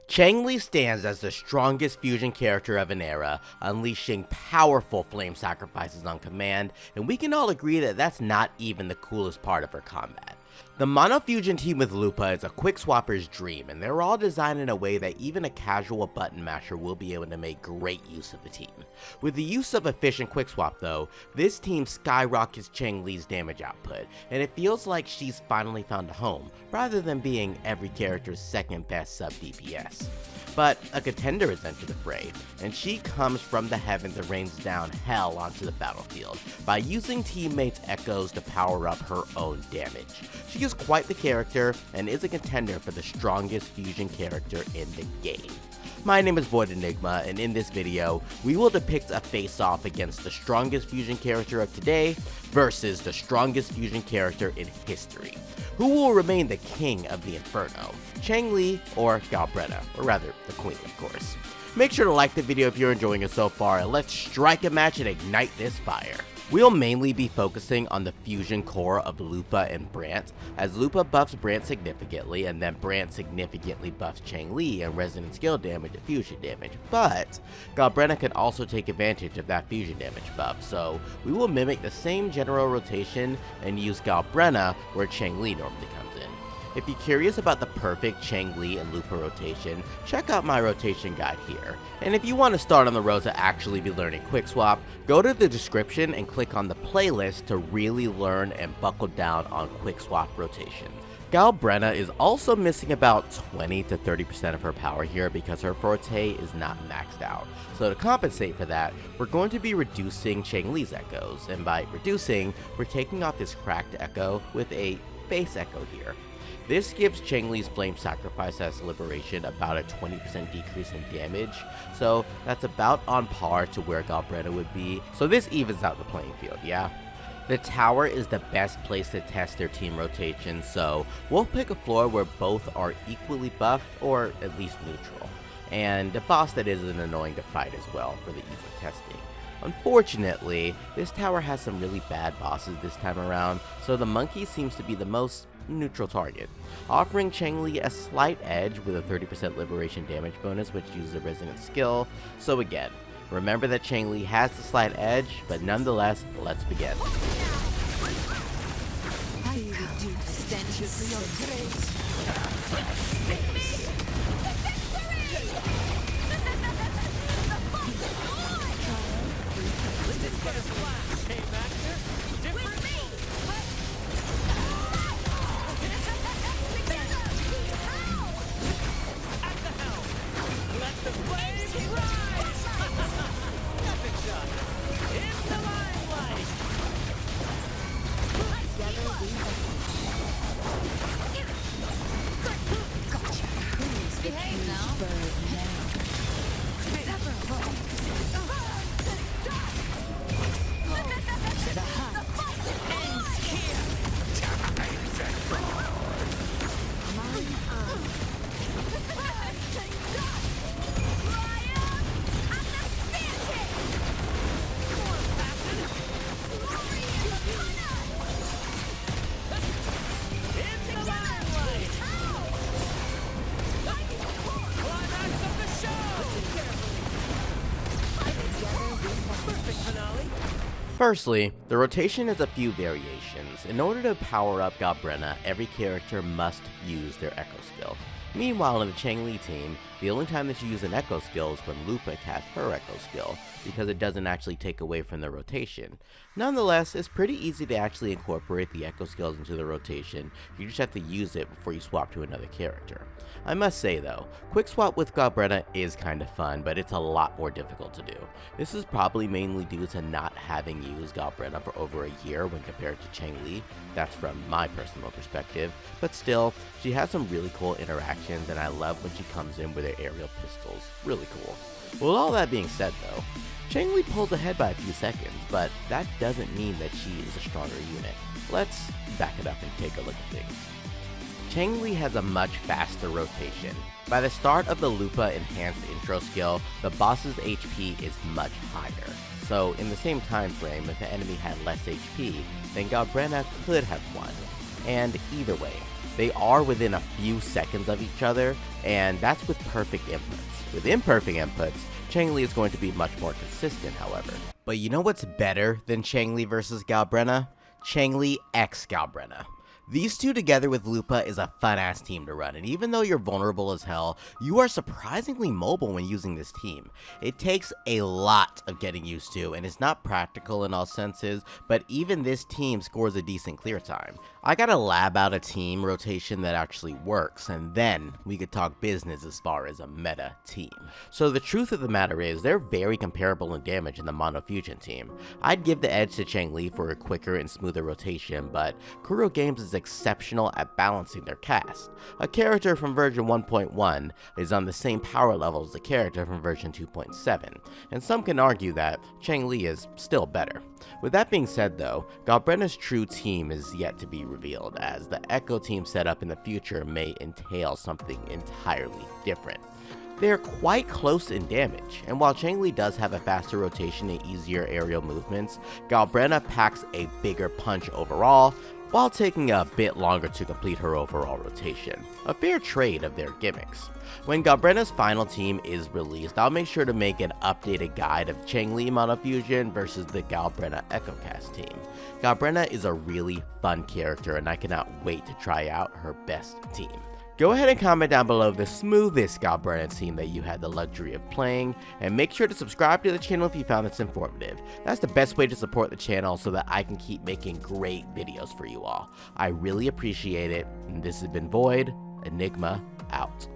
Changli stands as the strongest fusion character of an era, unleashing powerful flame sacrifices on command, and we can all agree that that's not even the coolest part of her combat. The mono fusion team with Lupa is a quick swapper's dream, and they're all designed in a way that even a casual button masher will be able to make great use of the team. With the use of efficient quick swap though, this team skyrockets Changli's damage output, and it feels like she's finally found a home, rather than being every character's second best sub DPS. But a contender has entered the fray, and she comes from the heavens and rains down hell onto the battlefield by using teammates' echoes to power up her own damage. She is quite the character and is a contender for the strongest fusion character in the game. My name is VoidEnigma, and in this video, we will depict a face-off against the strongest fusion character of today versus the strongest fusion character in history. Who will remain the king of the Inferno? Changli or Galbrena, or rather, the queen of course. Make sure to like the video if you're enjoying it so far, and let's strike a match and ignite this fire. We'll mainly be focusing on the fusion core of Lupa and Brant, as Lupa buffs Brant significantly, and then Brant significantly buffs Changli and resonant skill damage and fusion damage, but Galbrena can also take advantage of that fusion damage buff, so we will mimic the same general rotation and use Galbrena where Changli normally comes in. If you're curious about the perfect Changli and Lupa rotation, check out my rotation guide here. And if you want to start on the road to actually be learning quick swap, go to the description and click on the playlist to really learn and buckle down on quick swap rotation. Galbrena is also missing about 20 to 30% of her power here because her forte is not maxed out. So to compensate for that, we're going to be reducing Changli's echoes, and by reducing, we're taking off this cracked echo with a base echo here. This gives Changli's Flame Sacrifice as Liberation about a 20% decrease in damage, so that's about on par to where Galbrena would be, so this evens out the playing field, yeah? The tower is the best place to test their team rotation, so we'll pick a floor where both are equally buffed, or at least neutral, and a boss that isn't annoying to fight as well for the ease of testing. Unfortunately, this tower has some really bad bosses this time around, so the monkey seems to be the most neutral target, offering Changli a slight edge with a 30% liberation damage bonus which uses a resonant skill. So again, remember that Changli has the slight edge, but nonetheless, let's begin. I do send you for your grace. Firstly, the rotation has a few variations. In order to power up Galbrena, every character must use their echo skill. Meanwhile, in the Changli team, the only time that you use an echo skill is when Lupa casts her echo skill, because it doesn't actually take away from the rotation. Nonetheless, it's pretty easy to actually incorporate the echo skills into the rotation, you just have to use it before you swap to another character. I must say though, quick swap with Galbrena is kind of fun, but it's a lot more difficult to do. This is probably mainly due to not having used Galbrena for over a year when compared to Changli. That's from my personal perspective, but still, she has some really cool interactions, and I love when she comes in with her aerial pistols. Really cool. With all that being said though, Changli pulls ahead by a few seconds, but that doesn't mean that she is a stronger unit. Let's back it up and take a look at things. Changli has a much faster rotation. By the start of the Lupa enhanced intro skill, the boss's HP is much higher. So in the same time frame, if the enemy had less HP, then Galbrena could have won. And either way, They are within a few seconds of each other, and that's with perfect inputs. With imperfect inputs, Changli is going to be much more consistent, however. But you know what's better than Changli vs Galbrena? Changli x Galbrena. These two together with Lupa is a fun-ass team to run, and even though you're vulnerable as hell, you are surprisingly mobile when using this team. It takes a lot of getting used to, and it's not practical in all senses, but even this team scores a decent clear time. I gotta lab out a team rotation that actually works, and then we could talk business as far as a meta team. So the truth of the matter is, they're very comparable in damage in the Mono Fusion team. I'd give the edge to Changli for a quicker and smoother rotation, but Kuro Games is exceptional at balancing their cast. A character from version 1.1 is on the same power level as the character from version 2.7, and some can argue that Changli is still better. With that being said though, Galbrena's true team is yet to be revealed, as the Echo team setup in the future may entail something entirely different. They are quite close in damage, and while Changli does have a faster rotation and easier aerial movements, Galbrena packs a bigger punch overall, while taking a bit longer to complete her overall rotation. A fair trade of their gimmicks. When Galbrena's final team is released, I'll make sure to make an updated guide of Changli Mono Fusion versus the Galbrena EchoCast team. Galbrena is a really fun character, and I cannot wait to try out her best team. Go ahead and comment down below the smoothest Galbrena team that you had the luxury of playing, and make sure to subscribe to the channel if you found this informative. That's the best way to support the channel so that I can keep making great videos for you all. I really appreciate it, and this has been VoidEnigma out.